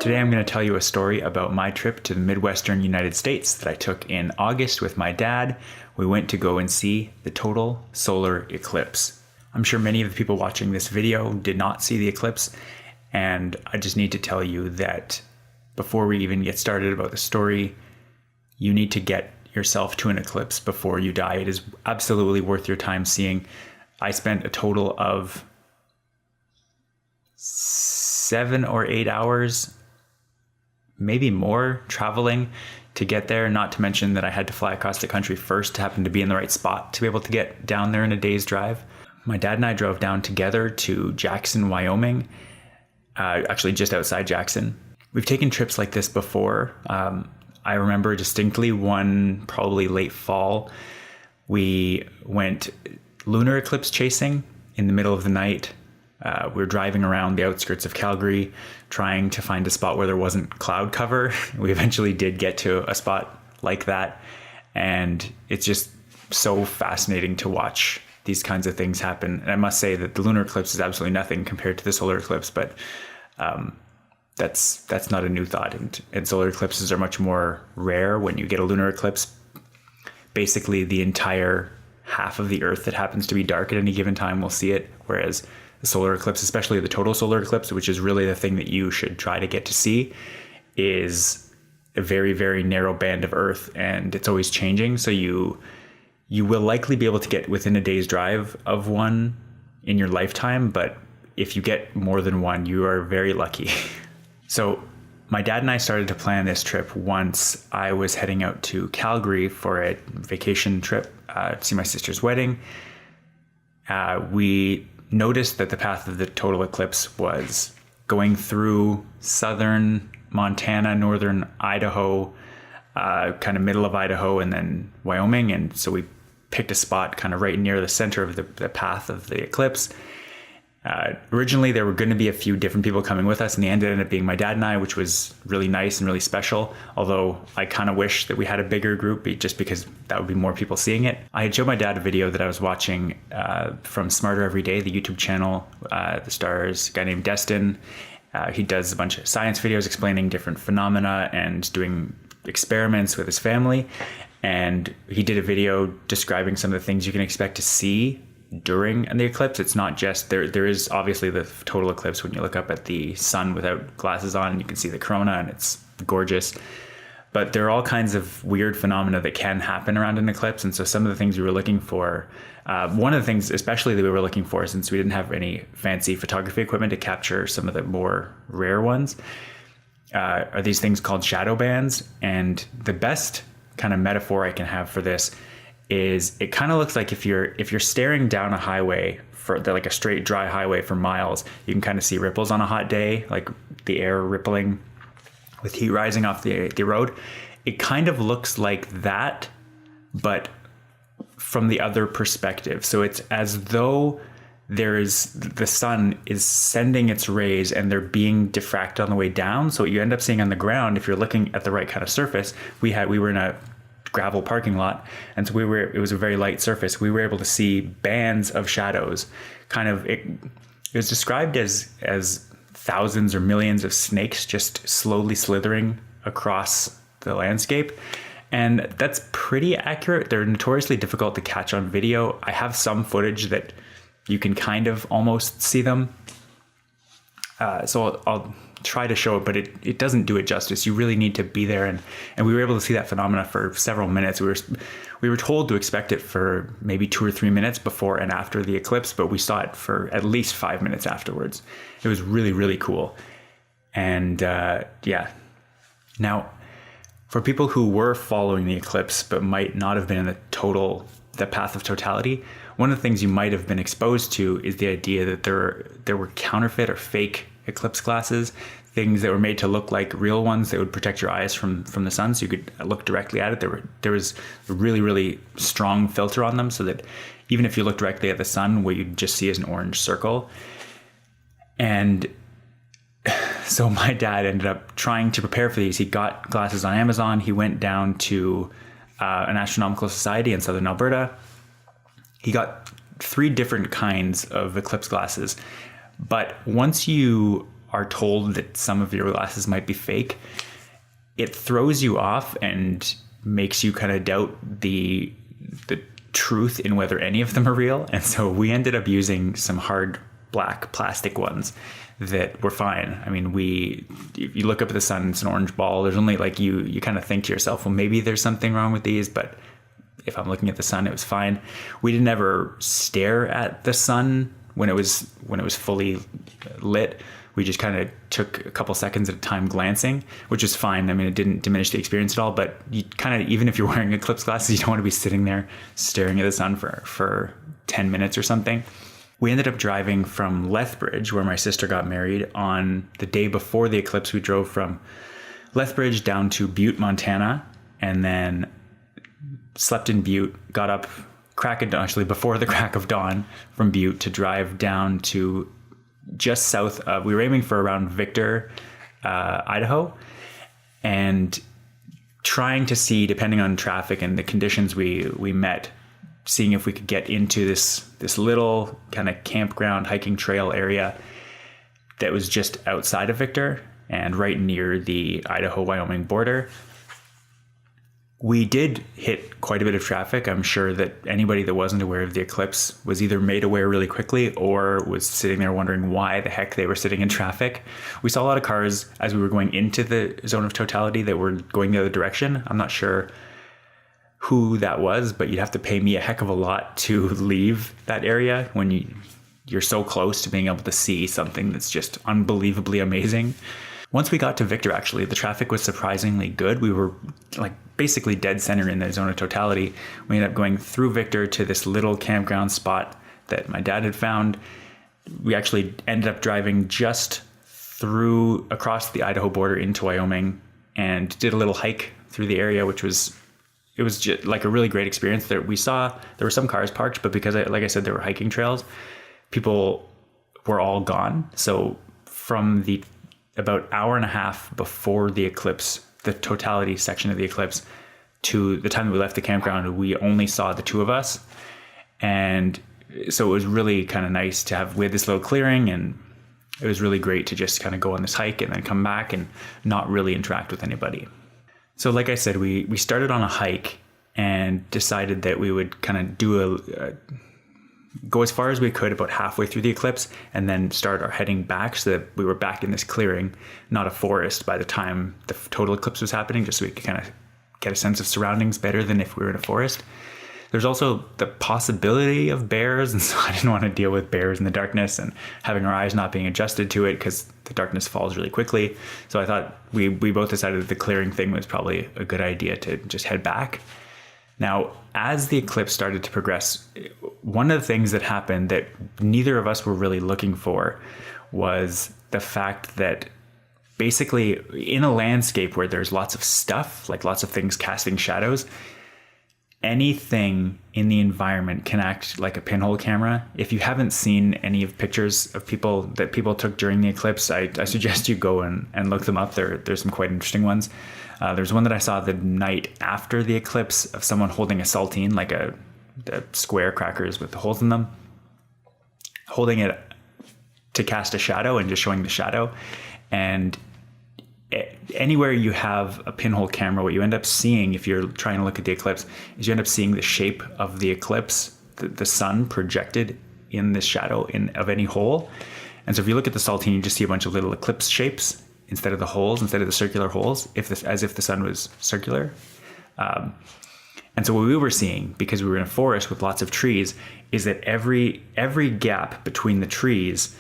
Today I'm going to tell you a story about my trip to the Midwestern United States that I took in August with my dad. We went to go and see the total solar eclipse. I'm sure many of the people watching this video did not see the eclipse, and I just need to tell you that before we even get started about the story, you need to get yourself to an eclipse before you die. It is absolutely worth your time seeing. I spent a total of 7 or 8 hours, maybe more, traveling to get there, not to mention that I had to fly across the country first to happen to be in the right spot to be able to get down there in a day's drive. My dad and I drove down together to Jackson, Wyoming, actually just outside Jackson. We've taken trips like this before. I remember distinctly one probably late fall. We went lunar eclipse chasing in the middle of the night. We were driving around the outskirts of Calgary, trying to find a spot where there wasn't cloud cover. We eventually did get to a spot like that. And it's just so fascinating to watch these kinds of things happen. And I must say that the lunar eclipse is absolutely nothing compared to the solar eclipse, but that's not a new thought. And solar eclipses are much more rare. When you get a lunar eclipse, basically the entire half of the Earth that happens to be dark at any given time will see it, whereas the solar eclipse, especially the total solar eclipse, which is really the thing that you should try to get to see, is a very, very narrow band of Earth, and it's always changing. So you will likely be able to get within a day's drive of one in your lifetime, but if you get more than one, you are very lucky. So my dad and I started to plan this trip once I was heading out to Calgary for a vacation trip to see my sister's wedding. We noticed that the path of the total eclipse was going through southern Montana, northern Idaho, kind of middle of Idaho, and then Wyoming. And so we picked a spot kind of right near the center of the path of the eclipse. Originally, there were going to be a few different people coming with us, and the end ended up being my dad and I, which was really nice and really special. Although I kind of wish that we had a bigger group just because that would be more people seeing it. I had showed my dad a video that I was watching from Smarter Every Day, the YouTube channel. The stars a guy named Destin. He does a bunch of science videos explaining different phenomena and doing experiments with his family. And he did a video describing some of the things you can expect to see during the eclipse. It's not just there is obviously the total eclipse when you look up at the sun without glasses on and you can see the corona and it's gorgeous, but there are all kinds of weird phenomena that can happen around an eclipse. And so some of the things we were looking for, one of the things especially that we were looking for, since we didn't have any fancy photography equipment to capture some of the more rare ones, are these things called shadow bands. And the best kind of metaphor I can have for this is it kind of looks like if you're staring down a highway like a straight dry highway for miles, you can kind of see ripples on a hot day, like the air rippling with heat rising off the road. It kind of looks like that, but from the other perspective. So it's as though the sun is sending its rays and they're being diffracted on the way down. So what you end up seeing on the ground, if you're looking at the right kind of surface, we were in a gravel parking lot, and so it was a very light surface. We were able to see bands of shadows. It was described as thousands or millions of snakes just slowly slithering across the landscape, and that's pretty accurate. They're notoriously difficult to catch on video. I have some footage that you can kind of almost see them, so I'll try to show it, but it doesn't do it justice. You really need to be there, and we were able to see that phenomena for several minutes. We were told to expect it for maybe 2 or 3 minutes before and after the eclipse, but we saw it for at least 5 minutes afterwards. It was really, really cool. And yeah. Now, for people who were following the eclipse but might not have been in the path of totality, one of the things you might have been exposed to is the idea that there were counterfeit or fake eclipse glasses, things that were made to look like real ones that would protect your eyes from the sun, so you could look directly at it. There was a really, really strong filter on them, so that even if you look directly at the sun, what you'd just see is an orange circle. And so my dad ended up trying to prepare for these. He got glasses on Amazon. He went down to an astronomical society in southern Alberta. He got 3 different kinds of eclipse glasses. But once you are told that some of your glasses might be fake, it throws you off and makes you kind of doubt the truth in whether any of them are real. And so we ended up using some hard black plastic ones that were fine. I mean, if you look up at the sun, it's an orange ball. There's only like you kind of think to yourself, well, maybe there's something wrong with these, but if I'm looking at the sun, it was fine. We didn't ever stare at the sun when it was fully lit. We just kind of took a couple seconds at a time glancing, which is fine. I mean, it didn't diminish the experience at all, but you kind of, even if you're wearing Eclipse glasses, you don't want to be sitting there staring at the sun for 10 minutes or something. We ended up driving from Lethbridge, where my sister got married, on the day before the eclipse. We drove from Lethbridge down to Butte, Montana, and then slept in Butte, got up before the crack of dawn from Butte to drive down to just south of, we were aiming for around Victor, Idaho, and trying to see, depending on traffic and the conditions we met, seeing if we could get into this little kind of campground hiking trail area that was just outside of Victor and right near the Idaho-Wyoming border. We did hit quite a bit of traffic. I'm sure that anybody that wasn't aware of the eclipse was either made aware really quickly or was sitting there wondering why the heck they were sitting in traffic. We saw a lot of cars as we were going into the zone of totality that were going the other direction. I'm not sure who that was, but you'd have to pay me a heck of a lot to leave that area when you're so close to being able to see something that's just unbelievably amazing. Once we got to Victor, actually, the traffic was surprisingly good. We were like basically dead center in the zone of totality. We ended up going through Victor to this little campground spot that my dad had found. We actually ended up driving just across the Idaho border into Wyoming and did a little hike through the area, which was just like a really great experience. There were some cars parked, but because like I said, there were hiking trails, people were all gone. So from the about hour and a half before the eclipse, the totality section of the eclipse, to the time that we left the campground, we only saw the two of us. And so it was really kind of nice to we had this little clearing, and it was really great to just kind of go on this hike and then come back and not really interact with anybody. So like I said, we started on a hike and decided that we would kind of go as far as we could about halfway through the eclipse and then start our heading back so that we were back in this clearing, not a forest, by the time the total eclipse was happening, just so we could kind of get a sense of surroundings better than if we were in a forest. There's also the possibility of bears, and so I didn't want to deal with bears in the darkness and having our eyes not being adjusted to it because the darkness falls really quickly. So I thought we both decided that the clearing thing was probably a good idea to just head back. Now, as the eclipse started to progress, one of the things that happened that neither of us were really looking for was the fact that basically in a landscape where there's lots of stuff, like lots of things casting shadows, anything in the environment can act like a pinhole camera. If you haven't seen any of pictures of people took during the eclipse, I suggest you go and look them up. There's some quite interesting ones. There's one that I saw the night after the eclipse of someone holding a saltine, like the square crackers with the holes in them, holding it to cast a shadow and just showing the shadow. And anywhere you have a pinhole camera, what you end up seeing if you're trying to look at the eclipse is you end up seeing the shape of the eclipse, the sun projected in the shadow of any hole. And so if you look at the saltine, you just see a bunch of little eclipse shapes instead of the circular holes, as if the sun was circular. And so what we were seeing, because we were in a forest with lots of trees, is that every gap between the trees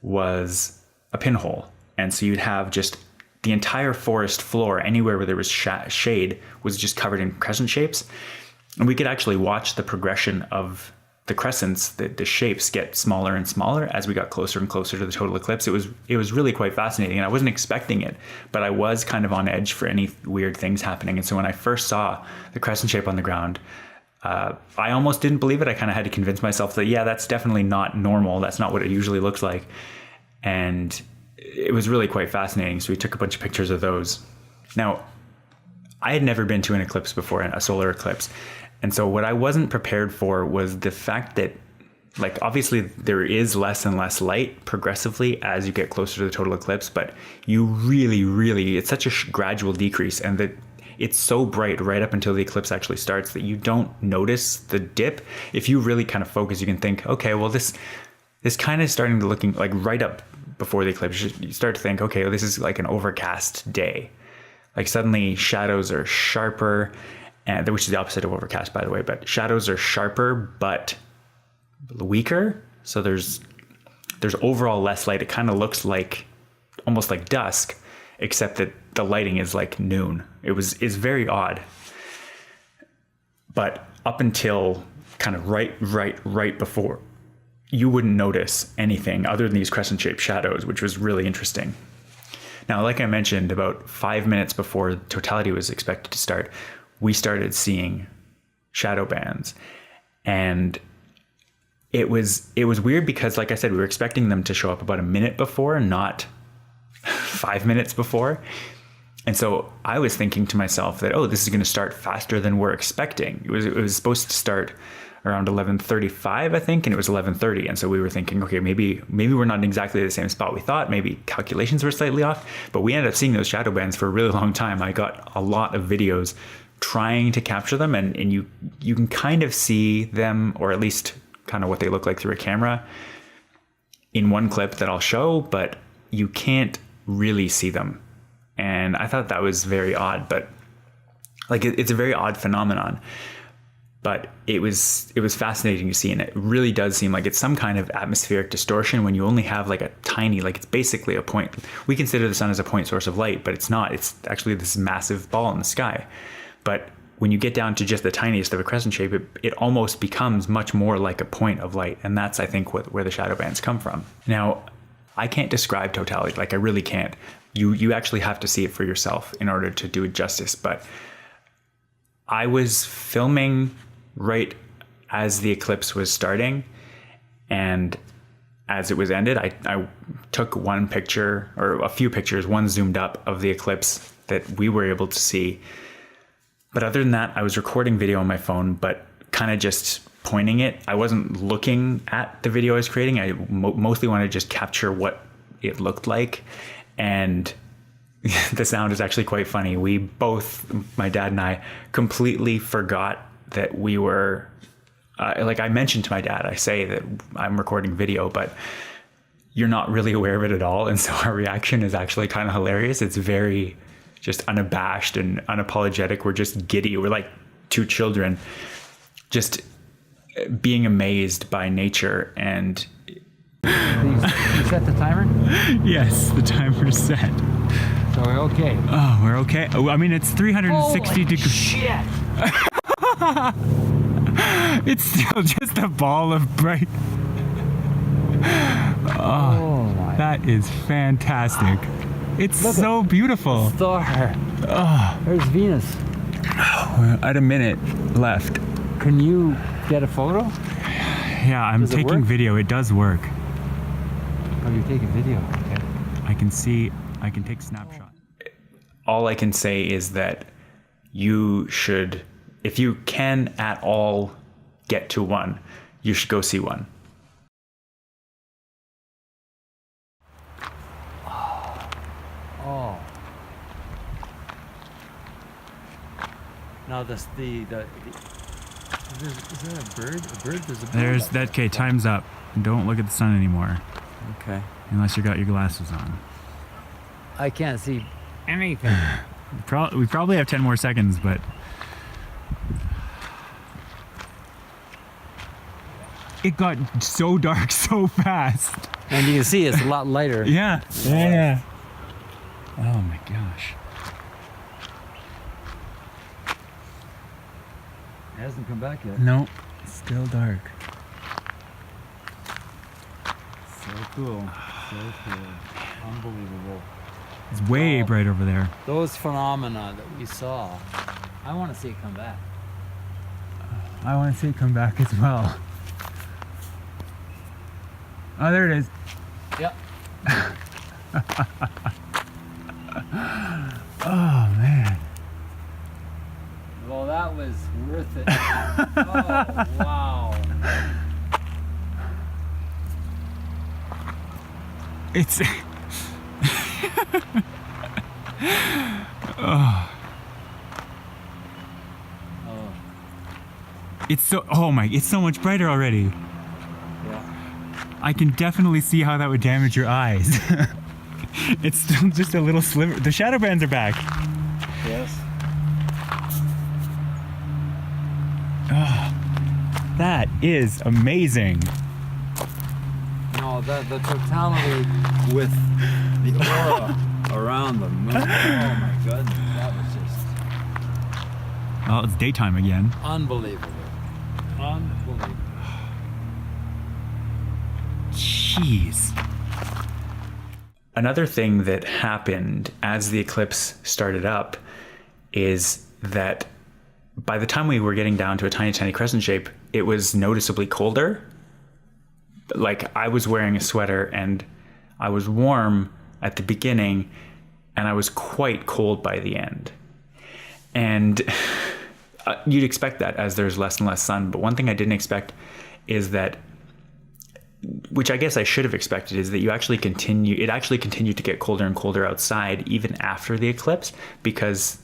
was a pinhole. And so you'd have just the entire forest floor, anywhere where there was shade, was just covered in crescent shapes. And we could actually watch the progression of the crescents, the shapes get smaller and smaller as we got closer and closer to the total eclipse. It was really quite fascinating, and I wasn't expecting it, but I was kind of on edge for any weird things happening. And so when I first saw the crescent shape on the ground, I almost didn't believe it. I kind of had to convince myself that, yeah, that's definitely not normal. That's not what it usually looks like. And it was really quite fascinating. So we took a bunch of pictures of those. Now, I had never been to an eclipse before, a solar eclipse. And so what I wasn't prepared for was the fact that like obviously there is less and less light progressively as you get closer to the total eclipse, but you really, it's such a gradual decrease, and that it's so bright right up until the eclipse actually starts that you don't notice the dip. If you really kind of focus, you can think, okay, well this kind of starting to looking like right up before the eclipse, you start to think, okay, well, this is like an overcast day. Like suddenly shadows are sharper, and which is the opposite of overcast, by the way, but shadows are sharper, but weaker. So there's overall less light. It kind of looks like almost like dusk, except that the lighting is like noon. It's very odd. But up until kind of right before, you wouldn't notice anything other than these crescent-shaped shadows, which was really interesting. Now, like I mentioned, about 5 minutes before totality was expected to start, we started seeing shadow bands. And it was weird because, like I said, we were expecting them to show up about a minute before, not 5 minutes before. And so I was thinking to myself that, oh, this is going to start faster than we're expecting. It was supposed to start around 11:35, I think, and it was 11:30. And so we were thinking, okay, maybe we're not in exactly the same spot we thought. Maybe calculations were slightly off, but we ended up seeing those shadow bands for a really long time. I got a lot of videos trying to capture them, and you can kind of see them, or at least kind of what they look like through a camera in one clip that I'll show, but you can't really see them. And I thought that was very odd, but like it's a very odd phenomenon. But it was fascinating to see, and it really does seem like it's some kind of atmospheric distortion when you only have like a tiny, like it's basically a point. We consider the sun as a point source of light, but it's not. It's actually this massive ball in the sky. But when you get down to just the tiniest of a crescent shape, it almost becomes much more like a point of light. And that's, I think, where the shadow bands come from. Now, I can't describe totality, like I really can't. You actually have to see it for yourself in order to do it justice. But I was filming right as the eclipse was starting, and as it was ended, I took one picture, or a few pictures, one zoomed up of the eclipse that we were able to see. But other than that, I was recording video on my phone, but kind of just pointing it. I wasn't looking at the video I was creating. I mostly wanted to just capture what it looked like. And the sound is actually quite funny. We both, my dad and I, completely forgot that we were, like I mentioned to my dad, I say that I'm recording video, but you're not really aware of it at all. And so our reaction is actually kind of hilarious. It's very just unabashed and unapologetic. We're just giddy. We're like two children just being amazed by nature. And you set the timer? Yes, the timer's set. So we're okay. Oh, we're okay. Oh, I mean, it's 360 degrees. Shit! It's still just a ball of bright. Oh, that is fantastic. It's Look so beautiful. Star. Oh, There's Venus. we're at a minute left. Can you get a photo? Yeah, I'm Does it taking work? video. It does work. Oh, you're taking video. Okay. I can see, I can take snapshots. All I can say is that you should, if you can at all get to one, you should go see one. Oh. Now this is there a bird? A bird? There's a bird. There's that. Okay, time's up. Don't look at the sun anymore, Okay. unless you got your glasses on. I can't see anything. We probably have 10 more seconds, but it got so dark so fast. And you can see it's a lot lighter. Yeah. Yeah. Oh my gosh. It hasn't come back yet. No, it's still dark. So cool. So cool. Unbelievable. It's way Wow. bright over there. Those phenomena that we saw, I want to see it come back. I want to see it come back as well. Oh, there it is. Yep. Oh man. Well, that was worth it. Oh, wow. It's Oh. it's so much brighter already. Yeah. I can definitely see how that would damage your eyes. It's still just a little sliver. The shadow bands are back. Yes. That is amazing. No, the totality with the aura around the moon. Oh my goodness, that was just Oh, it's daytime again. unbelievable. Unbelievable. Jeez. Another thing that happened as the eclipse started up is that by the time we were getting down to a tiny, tiny crescent shape, it was noticeably colder. Like, I was wearing a sweater and I was warm at the beginning and I was quite cold by the end. And you'd expect that as there's less and less sun. But one thing I didn't expect is that, which I guess I should have expected, is that it actually continued to get colder and colder outside even after the eclipse, because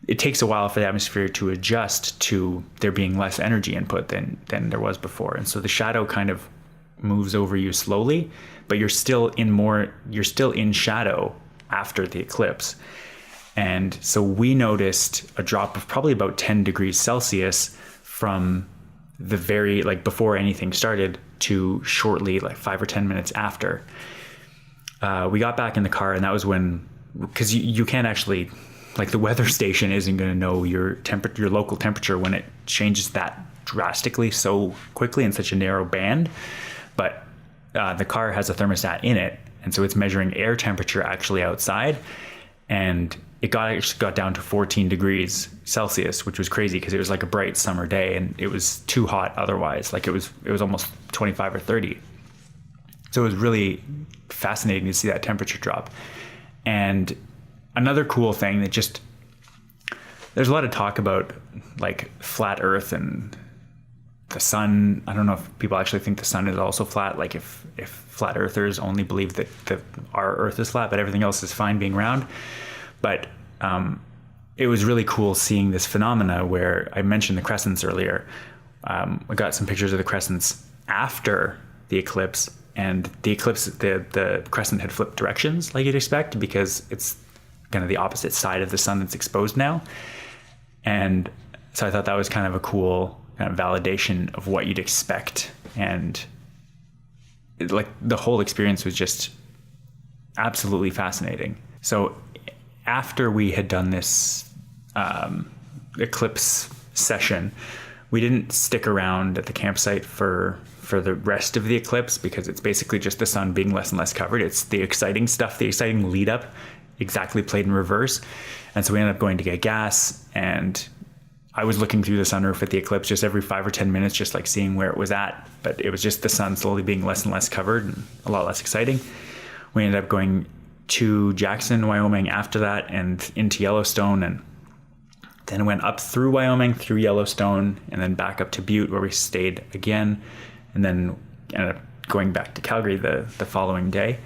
it takes a while for the atmosphere to adjust to there being less energy input than there was before. And so the shadow kind of moves over you slowly, but you're still in shadow after the eclipse. And so we noticed a drop of probably about 10 degrees Celsius from the very, like, before anything started to shortly, like 5 or 10 minutes after. We got back in the car, and that was when, because you can't actually, like, the weather station isn't going to know your local temperature when it changes that drastically so quickly in such a narrow band. But the car has a thermostat in it, and so it's measuring air temperature actually outside, and it got down to 14 degrees Celsius, which was crazy because it was like a bright summer day and it was too hot otherwise. Like, it was almost 25 or 30. So it was really fascinating to see that temperature drop. And another cool thing that there's a lot of talk about, like, flat Earth and the sun. I don't know if people actually think the sun is also flat. Like, if flat earthers only believe that our Earth is flat, but everything else is fine being round. But it was really cool seeing this phenomena where I mentioned the crescents earlier. I got some pictures of the crescents after the eclipse, and the eclipse, the crescent had flipped directions like you'd expect, because it's kind of the opposite side of the sun that's exposed now. And so I thought that was kind of a cool kind of validation of what you'd expect. And the whole experience was just absolutely fascinating. So after we had done this eclipse session, we didn't stick around at the campsite for the rest of the eclipse, because it's basically just the sun being less and less covered. It's the exciting stuff, the exciting lead up, exactly played in reverse. And so we ended up going to get gas, and I was looking through the sunroof at the eclipse just every 5 or 10 minutes, just like seeing where it was at. But it was just the sun slowly being less and less covered and a lot less exciting. We ended up going to Jackson, Wyoming after that, and into Yellowstone, and then went up through Wyoming, through Yellowstone, and then back up to Butte, where we stayed again, and then ended up going back to Calgary the following day.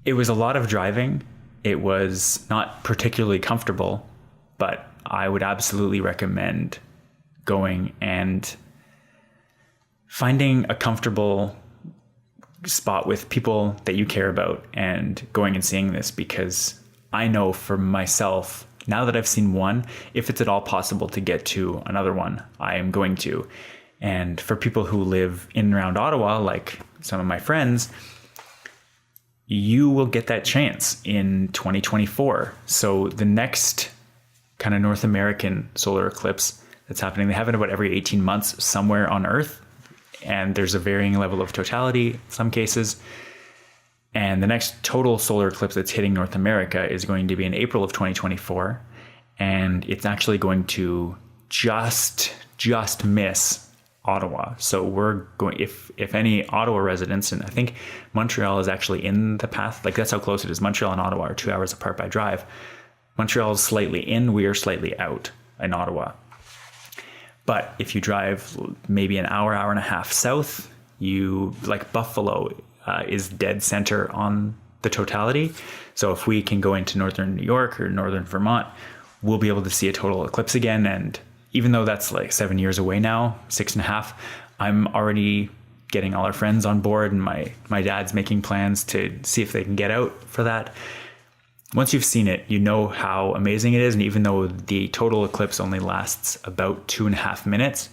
It was a lot of driving. It was not particularly comfortable, but I would absolutely recommend going and finding a comfortable spot with people that you care about and going and seeing this, because I know for myself, now that I've seen one, if it's at all possible to get to another one, I am going to. And for people who live in and around Ottawa, like some of my friends, you will get that chance in 2024. So the next kind of North American solar eclipse that's happening, they have it about every 18 months somewhere on Earth. And there's a varying level of totality in some cases. And the next total solar eclipse that's hitting North America is going to be in April of 2024. And it's actually going to just miss Ottawa. So we're going, if any Ottawa residents, and I think Montreal is actually in the path, like that's how close it is. Montreal and Ottawa are 2 hours apart by drive. Montreal is slightly in, we are slightly out in Ottawa. But if you drive maybe an hour and a half south, you like Buffalo is dead center on the totality. So if we can go into northern New York or northern Vermont, we'll be able to see a total eclipse again. And even though that's like 7 years away now, 6.5, I'm already getting all our friends on board, and my dad's making plans to see if they can get out for that. Once you've seen it, you know how amazing it is. And even though the total eclipse only lasts about 2.5 minutes,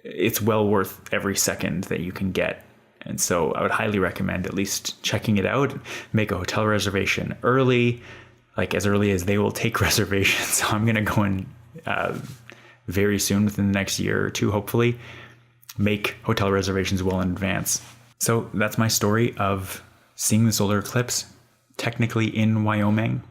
it's well worth every second that you can get. And so I would highly recommend at least checking it out. Make a hotel reservation early, like as early as they will take reservations. So I'm going to go in very soon, within the next year or two, hopefully. Make hotel reservations well in advance. So that's my story of seeing the solar eclipse, technically in Wyoming,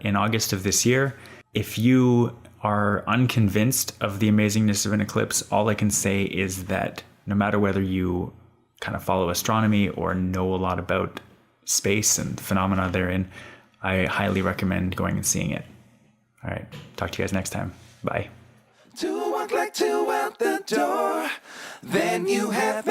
in August of this year. If you are unconvinced of the amazingness of an eclipse, all I can say is that no matter whether you kind of follow astronomy or know a lot about space and phenomena therein, I highly recommend going and seeing it. All right. Talk to you guys next time. Bye. To walk like two out the door, then you have